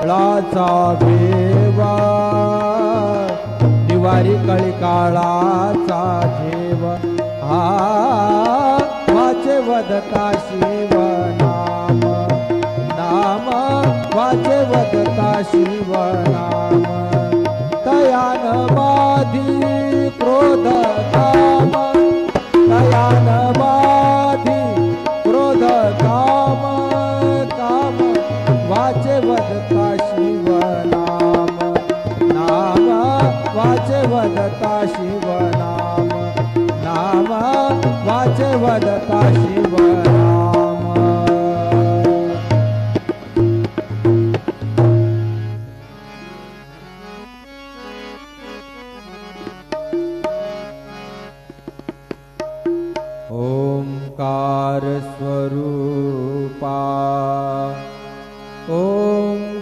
काळाचा भेवा निवारी कळी काळाचा झेव हा वाचे वदता शिव नाम नाम वाचे वदता शिव नाम तयान बाधी क्रोध काम तयान बाधी क्रोध काम काम वाचे वदता शिव नाम नाम वाचे वदता शिव नाम नाम वाचे वदता शिव नाम ओंकार स्वरूपा ओम